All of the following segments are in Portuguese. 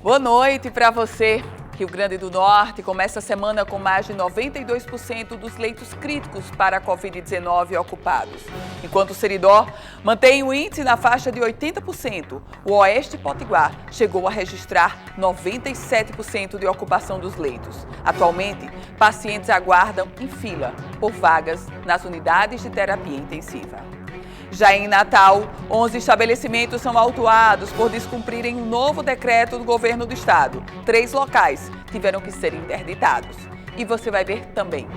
Boa noite para você. Rio Grande do Norte começa a semana com mais de 92% dos leitos críticos para a Covid-19 ocupados. Enquanto o Seridó mantém o índice na faixa de 80%, o Oeste Potiguar chegou a registrar 97% de ocupação dos leitos. Atualmente, pacientes aguardam em fila por vagas nas unidades de terapia intensiva. Já em Natal, 11 estabelecimentos são autuados por descumprirem um novo decreto do governo do estado. 3 locais tiveram que ser interditados. E você vai ver também.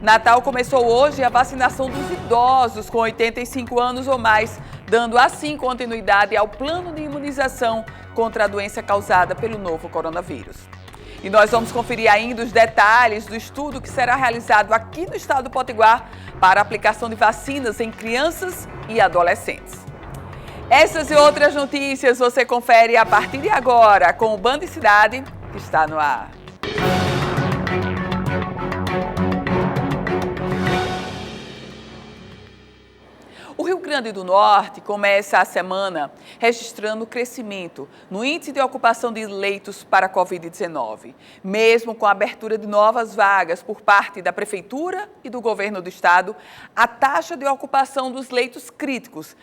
Natal começou hoje a vacinação dos idosos com 85 anos ou mais, dando assim continuidade ao plano de imunização contra a doença causada pelo novo coronavírus. E nós vamos conferir ainda os detalhes do estudo que será realizado aqui no estado do Potiguar para a aplicação de vacinas em crianças e adolescentes. Essas e outras notícias você confere a partir de agora com o Band Cidade, que está no ar. O Rio Grande do Norte começa a semana registrando crescimento no índice de ocupação de leitos para a Covid-19. Mesmo com a abertura de novas vagas por parte da Prefeitura e do Governo do Estado, a taxa de ocupação dos leitos críticos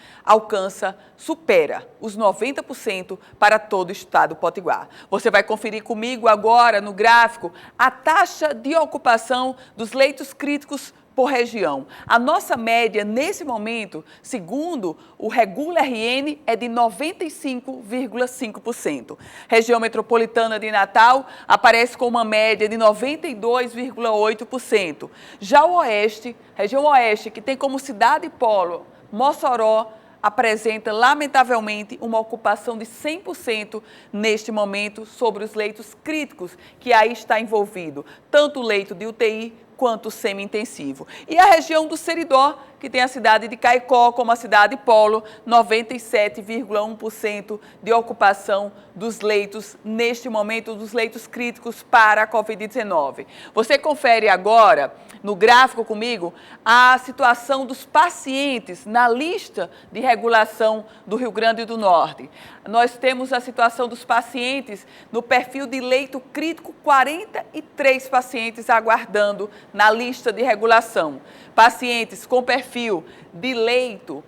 supera os 90% para todo o Estado Potiguar. Você vai conferir comigo agora no gráfico a taxa de ocupação dos leitos críticos por região. A nossa média nesse momento, segundo o Regula RN, é de 95,5%. Região metropolitana de Natal aparece com uma média de 92,8%. Já o Oeste, região Oeste, que tem como cidade polo Mossoró, apresenta, lamentavelmente, uma ocupação de 100% neste momento sobre os leitos críticos que aí está envolvido, tanto o leito de UTI quanto semi-intensivo. E a região do Seridó, que tem a cidade de Caicó como a cidade polo, 97,1% de ocupação dos leitos, neste momento, dos leitos críticos para a Covid-19. Você confere agora, no gráfico comigo, a situação dos pacientes na lista de regulação do Rio Grande do Norte. Nós temos a situação dos pacientes no perfil de leito crítico, 43 pacientes aguardando na lista de regulação. Pacientes com perfil de leito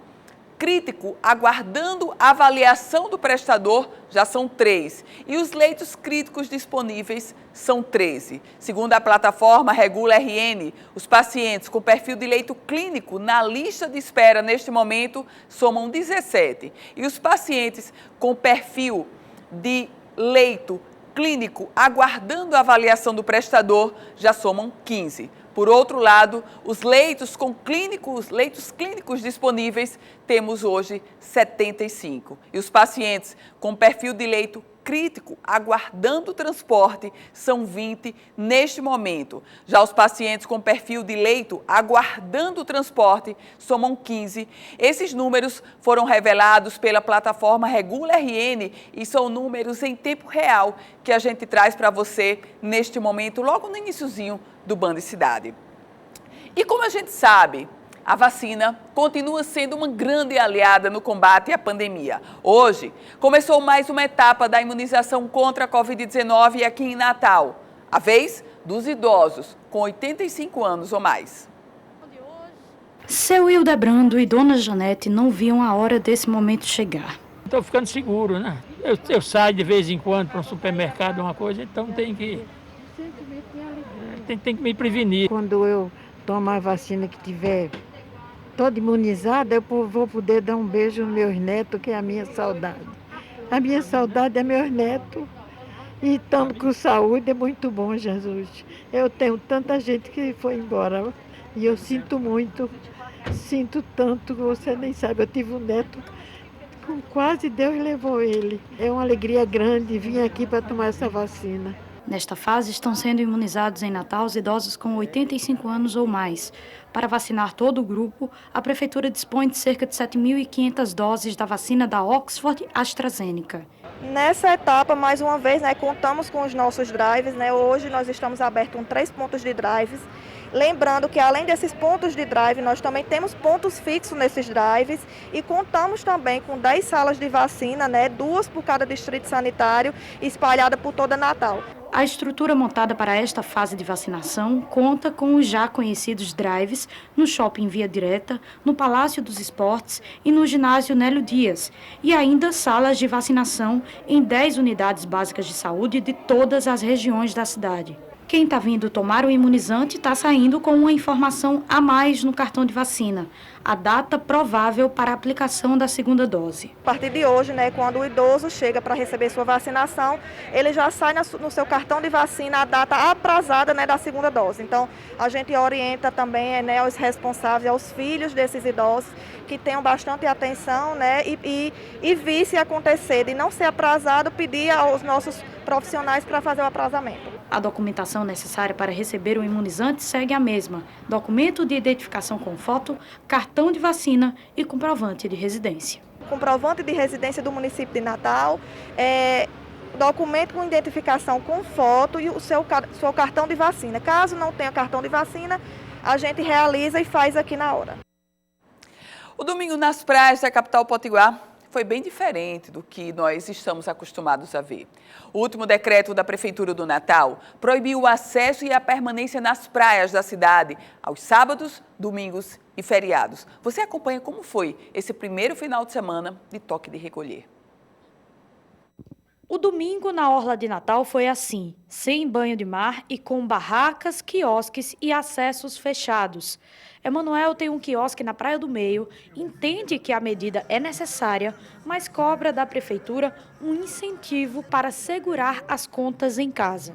crítico aguardando avaliação do prestador já são 3 e os leitos críticos disponíveis são 13. Segundo a plataforma Regula RN, os pacientes com perfil de leito clínico na lista de espera neste momento somam 17 e os pacientes com perfil de leito clínico aguardando a avaliação do prestador já somam 15. Por outro lado, os leitos clínicos disponíveis temos hoje 75. E os pacientes com perfil de leito crítico aguardando transporte são 20 neste momento. Já os pacientes com perfil de leito aguardando transporte somam 15. Esses números foram revelados pela plataforma Regula RN e são números em tempo real que a gente traz para você neste momento, logo no iniciozinho do Band Cidade. E como a gente sabe, a vacina continua sendo uma grande aliada no combate à pandemia. Hoje, começou mais uma etapa da imunização contra a Covid-19 aqui em Natal, a vez dos idosos com 85 anos ou mais. Seu Hildebrando e Dona Janete não viam a hora desse momento chegar. Estou ficando seguro, né? Eu saio de vez em quando para um supermercado, uma coisa, então tem que me prevenir. Quando eu tomar a vacina que tiver toda imunizada, eu vou poder dar um beijo nos meus netos, que é a minha saudade. A minha saudade é meus netos. E estamos com saúde, é muito bom, Jesus. Eu tenho tanta gente que foi embora e eu sinto muito, sinto tanto, você nem sabe. Eu tive um neto, quase Deus levou ele. É uma alegria grande vir aqui para tomar essa vacina. Nesta fase, estão sendo imunizados em Natal os idosos com 85 anos ou mais. Para vacinar todo o grupo, a Prefeitura dispõe de cerca de 7.500 doses da vacina da Oxford AstraZeneca. Nessa etapa, mais uma vez, contamos com os nossos drives. Hoje nós estamos abertos com 3 pontos de drives Lembrando que além desses pontos de drive, nós também temos pontos fixos nesses drives e contamos também com 10 salas de vacina, 2 por cada distrito sanitário, espalhada por toda Natal. A estrutura montada para esta fase de vacinação conta com os já conhecidos drives no Shopping Via Direta, no Palácio dos Esportes e no Ginásio Nélio Dias, e ainda salas de vacinação em 10 unidades básicas de saúde de todas as regiões da cidade. Quem está vindo tomar o imunizante está saindo com uma informação a mais no cartão de vacina, a data provável para a aplicação da segunda dose. A partir de hoje, quando o idoso chega para receber sua vacinação, ele já sai no seu cartão de vacina a data aprazada da segunda dose. Então, a gente orienta também aos responsáveis, aos filhos desses idosos, que tenham bastante atenção e vir se acontecer de não ser aprazado, pedir aos nossos profissionais para fazer o aprazamento. A documentação necessária para receber o imunizante segue a mesma: documento de identificação com foto, cartão de vacina e comprovante de residência. Comprovante de residência do município de Natal, documento com identificação com foto e o seu cartão de vacina. Caso não tenha cartão de vacina, a gente realiza e faz aqui na hora. O domingo nas praias da capital potiguar foi bem diferente do que nós estamos acostumados a ver. O último decreto da Prefeitura do Natal proibiu o acesso e a permanência nas praias da cidade aos sábados, domingos e feriados. Você acompanha como foi esse primeiro final de semana de toque de recolher. O domingo na Orla de Natal foi assim, sem banho de mar e com barracas, quiosques e acessos fechados. Emanuel tem um quiosque na Praia do Meio, entende que a medida é necessária, mas cobra da Prefeitura um incentivo para segurar as contas em casa.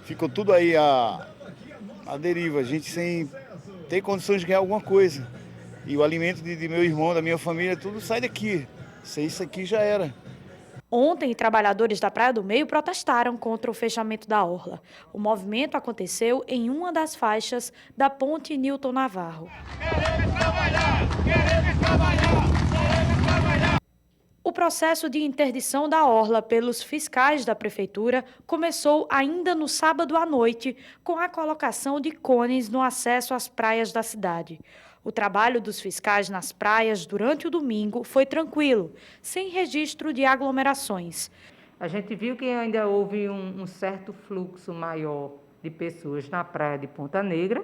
Ficou tudo aí a deriva, a gente sem ter condições de ganhar alguma coisa. E o alimento de meu irmão, da minha família, tudo sai daqui. Sem isso aqui já era. Ontem, trabalhadores da Praia do Meio protestaram contra o fechamento da orla. O movimento aconteceu em uma das faixas da Ponte Nilton Navarro. Queremos trabalhar! Queremos trabalhar! Queremos trabalhar! O processo de interdição da orla pelos fiscais da Prefeitura começou ainda no sábado à noite, com a colocação de cones no acesso às praias da cidade. O trabalho dos fiscais nas praias durante o domingo foi tranquilo, sem registro de aglomerações. A gente viu que ainda houve um certo fluxo maior de pessoas na praia de Ponta Negra,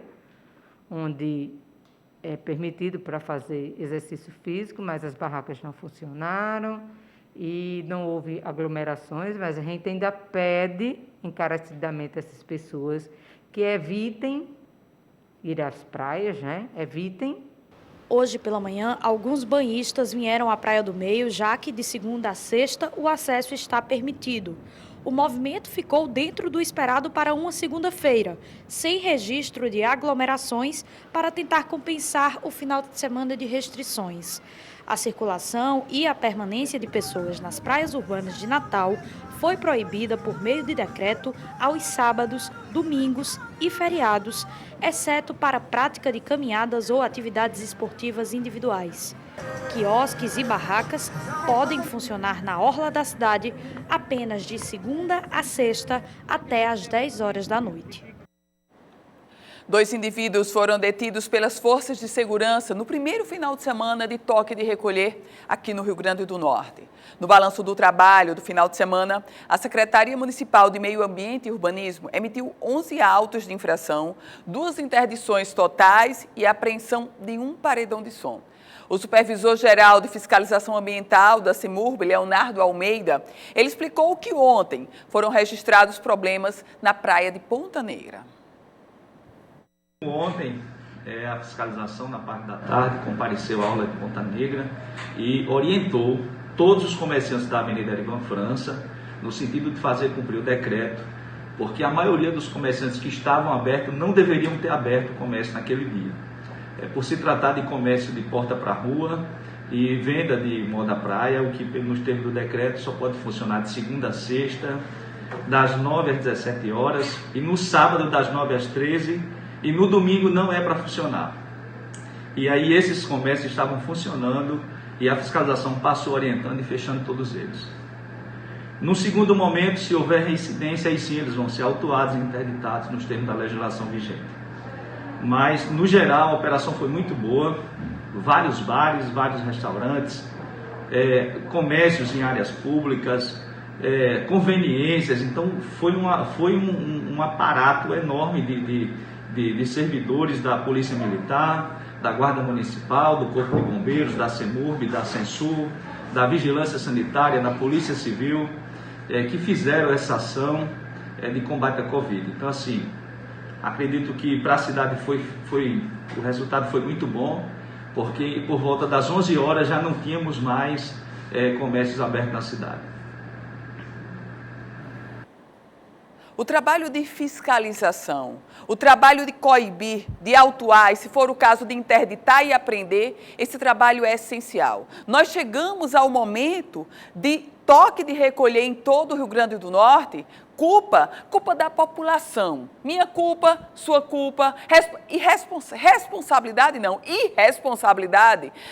onde é permitido para fazer exercício físico, mas as barracas não funcionaram e não houve aglomerações, mas a gente ainda pede encarecidamente a essas pessoas que evitem ir às praias, evitem. Hoje pela manhã, alguns banhistas vieram à Praia do Meio, já que de segunda a sexta o acesso está permitido. O movimento ficou dentro do esperado para uma segunda-feira, sem registro de aglomerações, para tentar compensar o final de semana de restrições. A circulação e a permanência de pessoas nas praias urbanas de Natal foi proibida por meio de decreto aos sábados, domingos e feriados, exceto para a prática de caminhadas ou atividades esportivas individuais. Quiosques e barracas podem funcionar na orla da cidade apenas de segunda a sexta até às 10 horas da noite. 2 indivíduos foram detidos pelas forças de segurança no primeiro final de semana de toque de recolher aqui no Rio Grande do Norte. No balanço do trabalho do final de semana, a Secretaria Municipal de Meio Ambiente e Urbanismo emitiu 11 autos de infração, 2 interdições totais e apreensão de 1 paredão de som. O supervisor-geral de fiscalização ambiental da CEMURB, Leonardo Almeida, ele explicou que ontem foram registrados problemas na praia de Ponta Negra. Ontem, a fiscalização, na parte da tarde, compareceu à aula de Ponta Negra e orientou todos os comerciantes da Avenida Ivan França no sentido de fazer cumprir o decreto, porque a maioria dos comerciantes que estavam abertos não deveriam ter aberto o comércio naquele dia. Por se tratar de comércio de porta para rua e venda de moda praia, o que nos termos do decreto só pode funcionar de segunda a sexta, das 9 às 17 horas, e no sábado das 9 às 13, e no domingo não é para funcionar. E aí esses comércios estavam funcionando e a fiscalização passou orientando e fechando todos eles. No segundo momento, se houver reincidência, aí sim eles vão ser autuados e interditados nos termos da legislação vigente. mas no geral a operação foi muito boa, vários bares, vários restaurantes, comércios em áreas públicas, conveniências, então foi um aparato enorme de servidores da Polícia Militar, da Guarda Municipal, do Corpo de Bombeiros, da CEMURB, da Censul, da Vigilância Sanitária, da Polícia Civil, que fizeram essa ação de combate à Covid. Então, assim, acredito que para a cidade o resultado foi muito bom, porque por volta das 11 horas já não tínhamos mais comércios abertos na cidade. O trabalho de fiscalização, o trabalho de coibir, de autuar, e se for o caso de interditar e apreender, esse trabalho é essencial. Nós chegamos ao momento de toque de recolher em todo o Rio Grande do Norte, culpa da população. Minha culpa, sua culpa, irresponsabilidade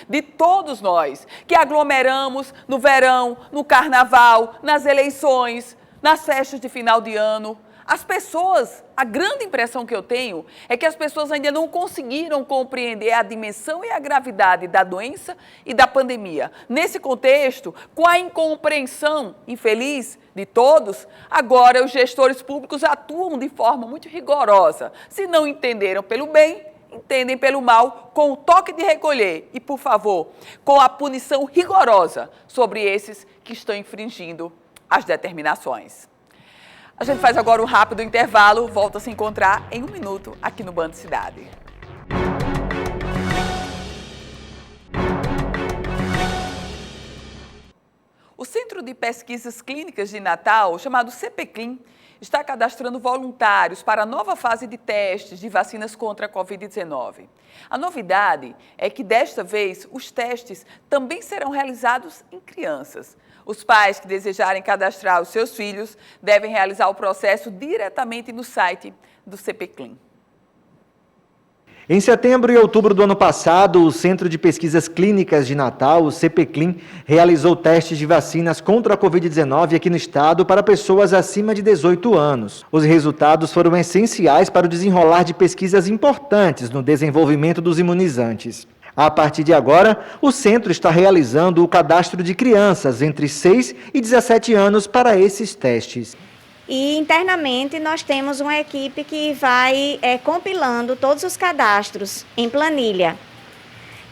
de todos nós, que aglomeramos no verão, no carnaval, nas eleições, nas festas de final de ano. As pessoas, a grande impressão que eu tenho é que as pessoas ainda não conseguiram compreender a dimensão e a gravidade da doença e da pandemia. Nesse contexto, com a incompreensão infeliz de todos, agora os gestores públicos atuam de forma muito rigorosa. Se não entenderam pelo bem, entendem pelo mal, com o toque de recolher e, por favor, com a punição rigorosa sobre esses que estão infringindo as determinações. A gente faz agora um rápido intervalo, volta a se encontrar em 1 minuto aqui no Band Cidade. O Centro de Pesquisas Clínicas de Natal, chamado CPCLIN, está cadastrando voluntários para a nova fase de testes de vacinas contra a Covid-19. A novidade é que, desta vez, os testes também serão realizados em crianças. Os pais que desejarem cadastrar os seus filhos devem realizar o processo diretamente no site do CPCLIN. Em setembro e outubro do ano passado, o Centro de Pesquisas Clínicas de Natal, o CPCLIN, realizou testes de vacinas contra a Covid-19 aqui no estado para pessoas acima de 18 anos. Os resultados foram essenciais para o desenrolar de pesquisas importantes no desenvolvimento dos imunizantes. A partir de agora, o centro está realizando o cadastro de crianças entre 6 e 17 anos para esses testes. E internamente nós temos uma equipe que vai compilando todos os cadastros em planilha.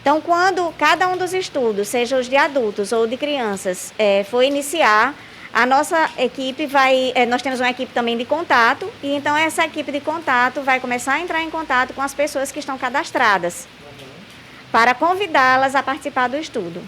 Então, quando cada um dos estudos, seja os de adultos ou de crianças, for iniciar, a nossa equipe nós temos uma equipe também de contato, e então essa equipe de contato vai começar a entrar em contato com as pessoas que estão cadastradas, para convidá-las a participar do estudo.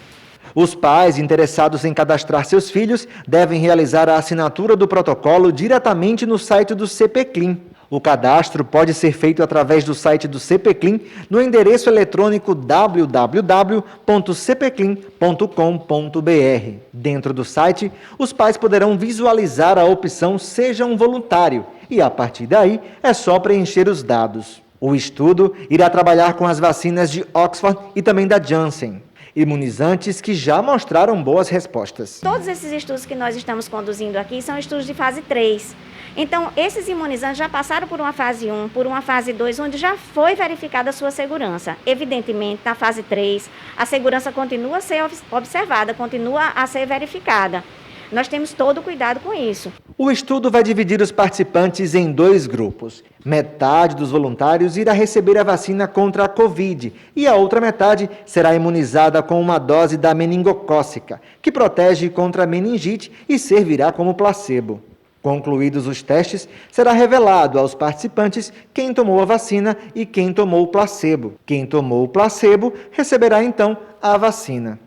Os pais interessados em cadastrar seus filhos devem realizar a assinatura do protocolo diretamente no site do CPCLIN. O cadastro pode ser feito através do site do CPCLIN no endereço eletrônico www.cpclin.com.br. Dentro do site, os pais poderão visualizar a opção Seja um Voluntário e, a partir daí, é só preencher os dados. O estudo irá trabalhar com as vacinas de Oxford e também da Janssen, imunizantes que já mostraram boas respostas. Todos esses estudos que nós estamos conduzindo aqui são estudos de fase 3. Então, esses imunizantes já passaram por uma fase 1, por uma fase 2, onde já foi verificada a sua segurança. Evidentemente, na fase 3, a segurança continua a ser observada, continua a ser verificada. Nós temos todo o cuidado com isso. O estudo vai dividir os participantes em 2 grupos. Metade dos voluntários irá receber a vacina contra a Covid e a outra metade será imunizada com uma dose da meningocócica, que protege contra a meningite e servirá como placebo. Concluídos os testes, será revelado aos participantes quem tomou a vacina e quem tomou o placebo. Quem tomou o placebo receberá, então, a vacina.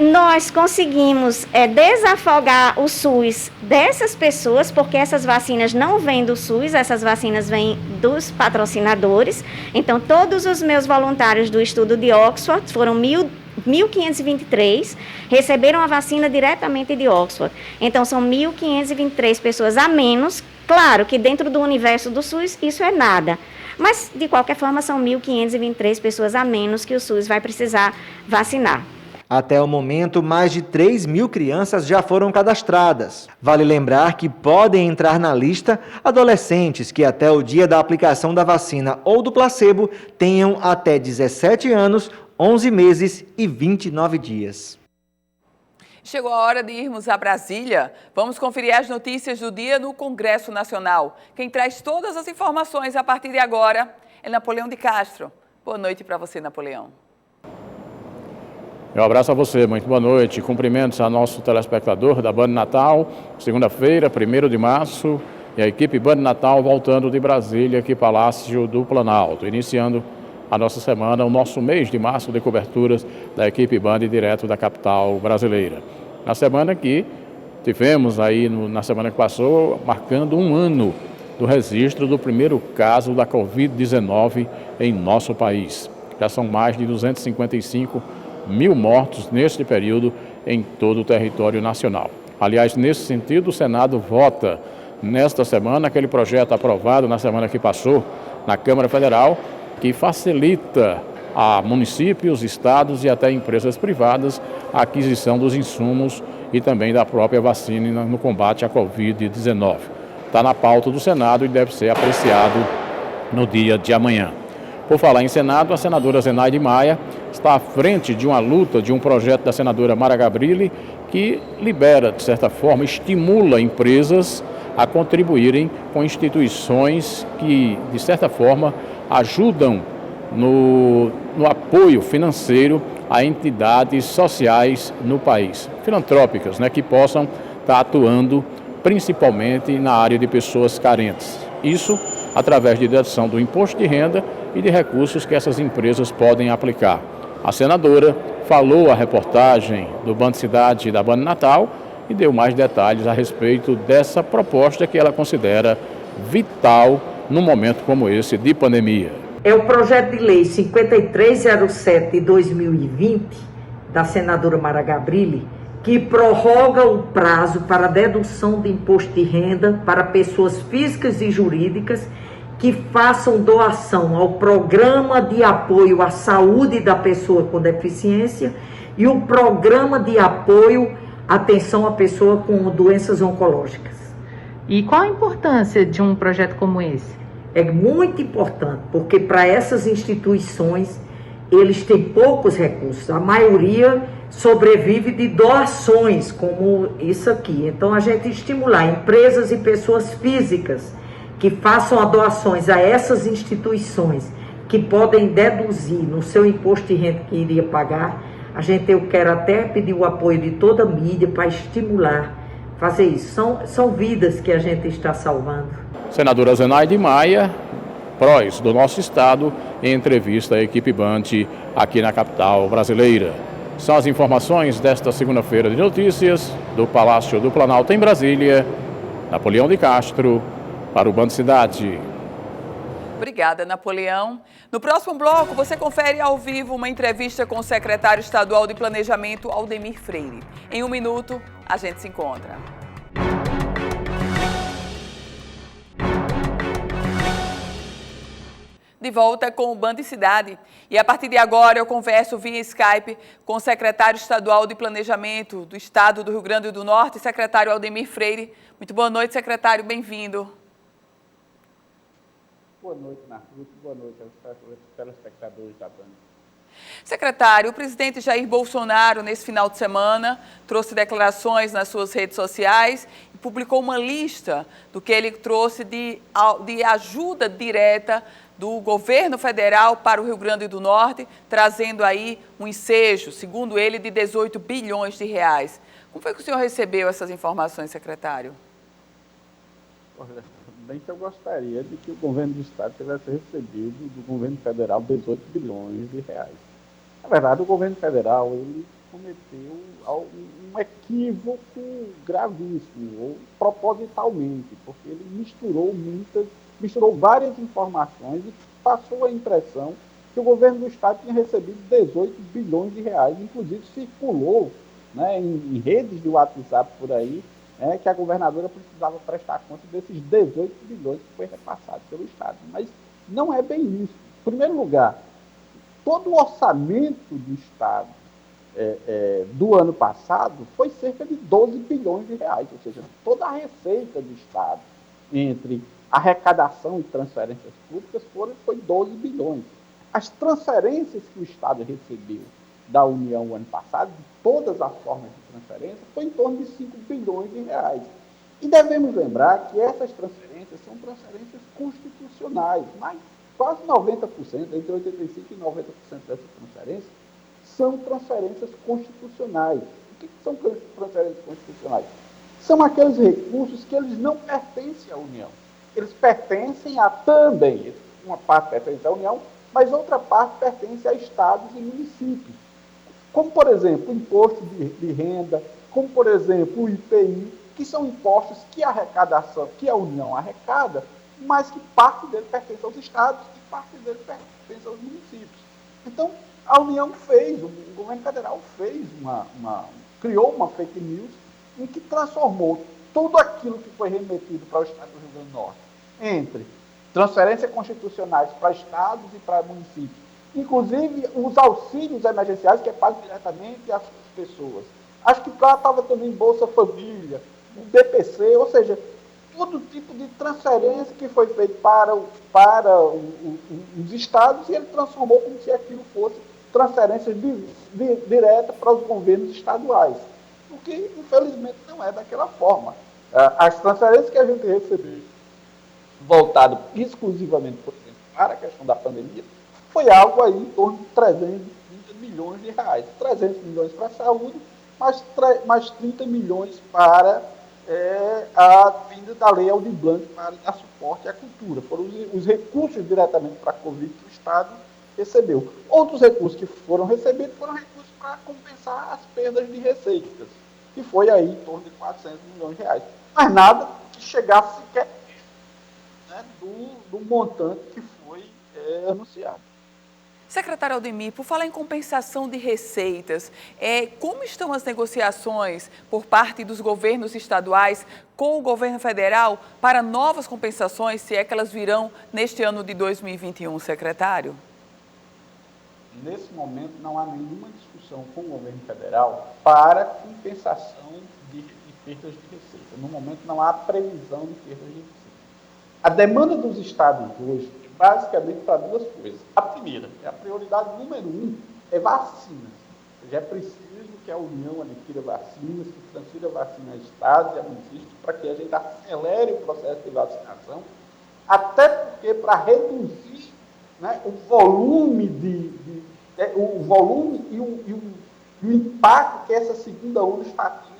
Nós conseguimos desafogar o SUS dessas pessoas, porque essas vacinas não vêm do SUS, essas vacinas vêm dos patrocinadores. Então, todos os meus voluntários do estudo de Oxford, foram 1.523, receberam a vacina diretamente de Oxford. Então, são 1.523 pessoas a menos. Claro que dentro do universo do SUS isso é nada. Mas, de qualquer forma, são 1.523 pessoas a menos que o SUS vai precisar vacinar. Até o momento, mais de 3 mil crianças já foram cadastradas. Vale lembrar que podem entrar na lista adolescentes que até o dia da aplicação da vacina ou do placebo tenham até 17 anos, 11 meses e 29 dias. Chegou a hora de irmos a Brasília. Vamos conferir as notícias do dia no Congresso Nacional. Quem traz todas as informações a partir de agora é Napoleão de Castro. Boa noite para você, Napoleão. Um abraço a você, muito boa noite. Cumprimentos a nosso telespectador da Band Natal, segunda-feira, 1º de março, e a equipe Band Natal voltando de Brasília, aqui Palácio do Planalto, iniciando a nossa semana, o nosso mês de março de coberturas da equipe Band direto da capital brasileira. Na semana que tivemos aí, na semana que passou, marcando um ano do registro do primeiro caso da Covid-19 em nosso país. Já são mais de 255 mil mortos neste período em todo o território nacional. Aliás, nesse sentido, o Senado vota nesta semana aquele projeto aprovado na semana que passou na Câmara Federal, que facilita a municípios, estados e até empresas privadas a aquisição dos insumos e também da própria vacina no combate à Covid-19. Está na pauta do Senado e deve ser apreciado no dia de amanhã. Por falar em Senado, a senadora Zenaide Maia está à frente de uma luta de um projeto da senadora Mara Gabrilli que libera, de certa forma, estimula empresas a contribuírem com instituições que, de certa forma, ajudam no apoio financeiro a entidades sociais no país, filantrópicas, que possam estar atuando principalmente na área de pessoas carentes. Isso através de dedução do imposto de renda e de recursos que essas empresas podem aplicar. A senadora falou a reportagem do Band Cidade e da Band Natal e deu mais detalhes a respeito dessa proposta que ela considera vital num momento como esse de pandemia. É o projeto de lei 5307 de 2020, da senadora Mara Gabrilli, que prorroga o prazo para dedução de imposto de renda para pessoas físicas e jurídicas que façam doação ao Programa de Apoio à Saúde da Pessoa com Deficiência e o Programa de Apoio à Atenção à Pessoa com Doenças Oncológicas. E qual a importância de um projeto como esse? É muito importante, porque para essas instituições, eles têm poucos recursos. A maioria sobrevive de doações, como isso aqui. Então, a gente estimular empresas e pessoas físicas que façam doações a essas instituições, que podem deduzir no seu imposto de renda que iria pagar. Eu quero até pedir o apoio de toda a mídia para estimular, fazer isso. São vidas que a gente está salvando. Senadora Zenaide Maia, prós do nosso estado, em entrevista à equipe Band aqui na capital brasileira. São as informações desta segunda-feira de notícias do Palácio do Planalto em Brasília. Napoleão de Castro, para o Band Cidade. Obrigada, Napoleão. No próximo bloco, você confere ao vivo uma entrevista com o secretário estadual de Planejamento, Aldemir Freire. Em um minuto, a gente se encontra. De volta com o Band Cidade. E a partir de agora eu converso via Skype com o secretário estadual de Planejamento do Estado do Rio Grande do Norte, secretário Aldemir Freire. Muito boa noite, secretário, bem-vindo. Boa noite, Narciso. Boa noite aos telespectadores da Band. Secretário, o presidente Jair Bolsonaro, nesse final de semana, trouxe declarações nas suas redes sociais e publicou uma lista do que ele trouxe de ajuda direta do governo federal para o Rio Grande do Norte, trazendo aí um ensejo, segundo ele, de 18 bilhões de reais. Como foi que o senhor recebeu essas informações, secretário? Olha, bem que eu gostaria de que o governo do estado tivesse recebido do governo federal 18 bilhões de reais. Na verdade, o governo federal ele cometeu um equívoco gravíssimo, ou propositalmente, porque ele misturou várias informações e passou a impressão que o governo do estado tinha recebido 18 bilhões de reais. Inclusive, circulou em redes de WhatsApp por aí, que a governadora precisava prestar conta desses 18 bilhões que foi repassado pelo estado. Mas não é bem isso. Em primeiro lugar, todo o orçamento do estado do ano passado foi cerca de 12 bilhões de reais, ou seja, toda a receita do Estado entre arrecadação e transferências públicas foi 12 bilhões. As transferências que o Estado recebeu da União no ano passado, de todas as formas de transferência, foi em torno de 5 bilhões de reais. E devemos lembrar que essas transferências são transferências constitucionais, mas quase 90%, entre 85% e 90% dessas transferências, são transferências constitucionais. O que são transferências constitucionais? São aqueles recursos que eles não pertencem à União. Eles pertencem a também, uma parte pertence à União, mas outra parte pertence a estados e municípios. Como, por exemplo, o imposto de renda, como, por exemplo, o IPI, que são impostos que a União arrecada, mas que parte dele pertence aos estados e parte dele pertence aos municípios. Então, a União fez, o governo federal criou uma fake news em que transformou tudo aquilo que foi remetido para o estado do Rio Grande do Norte entre transferências constitucionais para estados e para municípios, inclusive os auxílios emergenciais que é pago diretamente às pessoas. Acho que lá estava também Bolsa Família, o BPC, ou seja, todo tipo de transferência que foi feito para os estados, e ele transformou como se aquilo fosse transferências diretas para os governos estaduais, o que, infelizmente, não é daquela forma. As transferências que a gente recebeu, voltado exclusivamente, por exemplo, para a questão da pandemia, foi algo aí em torno de 330 milhões de reais. 300 milhões para a saúde, mais 30 milhões para a vinda da Lei Aldir Blanc para dar suporte à cultura. Foram os recursos diretamente para a Covid que o Estado recebeu. Outros recursos que foram recebidos foram recursos para compensar as perdas de receitas, que foi aí em torno de 400 milhões de reais. Mas nada que chegasse sequer do montante que foi anunciado. Secretário Aldemir, por falar em compensação de receitas, como estão as negociações por parte dos governos estaduais com o governo federal para novas compensações, se é que elas virão neste ano de 2021, secretário? Nesse momento não há nenhuma discussão com o governo federal para compensação de perdas de receita. No momento não há previsão de perdas de receita. A demanda dos estados hoje é basicamente para duas coisas. A primeira, a prioridade número 1, é vacinas. É preciso que a União adquira vacinas, que transfira vacina a estados e a municípios para que a gente acelere o processo de vacinação, até porque para reduzir, né, o volume e o impacto que essa segunda onda está tendo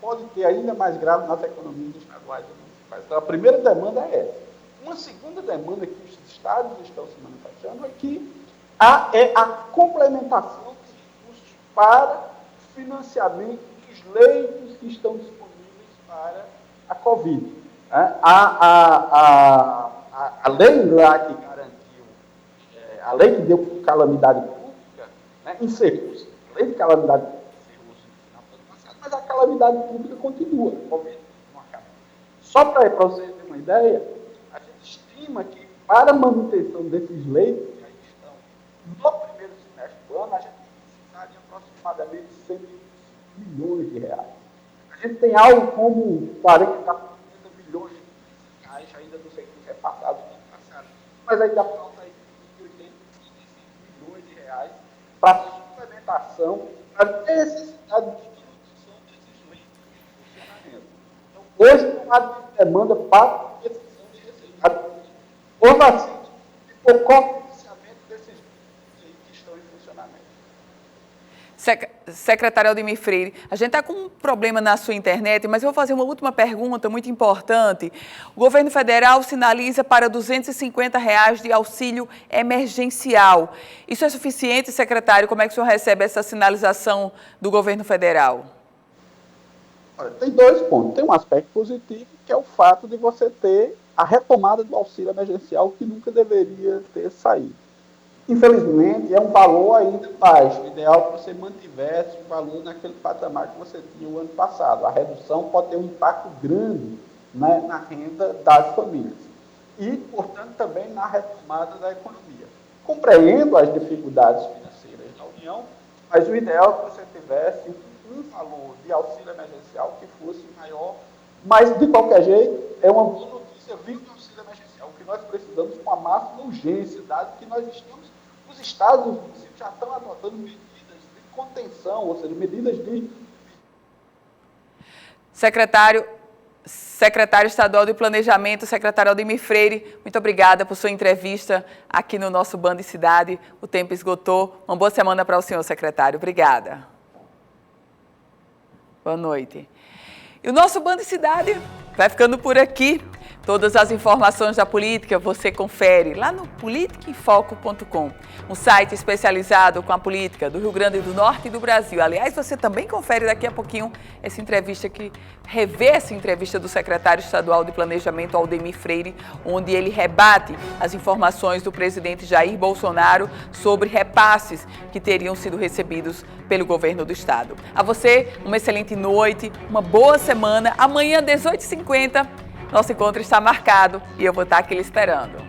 pode ter ainda mais grave nas economias estaduais e municipais. Então, a primeira demanda é essa. Uma segunda demanda que os estados estão se manifestando é que a complementação dos recursos para financiamento dos leitos que estão disponíveis para a Covid. A lei lá que garantiu, a lei que deu calamidade pública, né, encerrou-se. A lei de calamidade pública encerrou-se no final do ano passado, mas a calamidade pública continua. A Covid não acaba. Só para você ter uma ideia, a gente estima que para a manutenção desses leitos que aí estão no primeiro semestre do ano, a gente precisar de aproximadamente 125 milhões de reais. A gente tem algo como 40 milhões de reais ainda dos recursos repassados no ano passado, mas ainda falta aí 80, 85 milhões de reais para suplementação, para necessidade de manutenção desses leitos de funcionamento. Então, hoje não há demanda para aquisição de receita. Ou vacina, e por cofinanciamento desses leitos que estão em funcionamento. Secretário Aldemir Freire, a gente está com um problema na sua internet, mas eu vou fazer uma última pergunta muito importante. O governo federal sinaliza para R$ 250 de auxílio emergencial. Isso é suficiente, secretário? Como é que o senhor recebe essa sinalização do governo federal? Olha, tem dois pontos. Tem um aspecto positivo, que é o fato de você ter a retomada do auxílio emergencial que nunca deveria ter saído. Infelizmente, é um valor ainda baixo. O ideal é que você mantivesse o valor naquele patamar que você tinha o ano passado. A redução pode ter um impacto grande, né, na renda das famílias. E, portanto, também na retomada da economia. Compreendo as dificuldades financeiras da União, Mas o ideal é que você tivesse um valor de auxílio emergencial que fosse maior, mas de qualquer jeito é uma boa notícia vir do auxílio emergencial, que nós precisamos com a máxima urgência, dado que nós estamos, os estados e os municípios já estão adotando medidas de contenção, ou seja, medidas de... Secretário Estadual de Planejamento, secretário Aldemir Freire, muito obrigada por sua entrevista aqui no nosso Band Cidade. O tempo esgotou. Uma boa semana para o senhor, secretário. Obrigada. Boa noite. E o nosso Band Cidade vai ficando por aqui. Todas as informações da política você confere lá no politicaemfoco.com, um site especializado com a política do Rio Grande do Norte e do Brasil. Aliás, você também confere daqui a pouquinho essa entrevista revê essa entrevista do secretário estadual de Planejamento, Aldemir Freire, onde ele rebate as informações do presidente Jair Bolsonaro sobre repasses que teriam sido recebidos pelo governo do estado. A você, uma excelente noite, uma boa semana. Amanhã, 18h50, nosso encontro está marcado e eu vou estar aqui lhe esperando.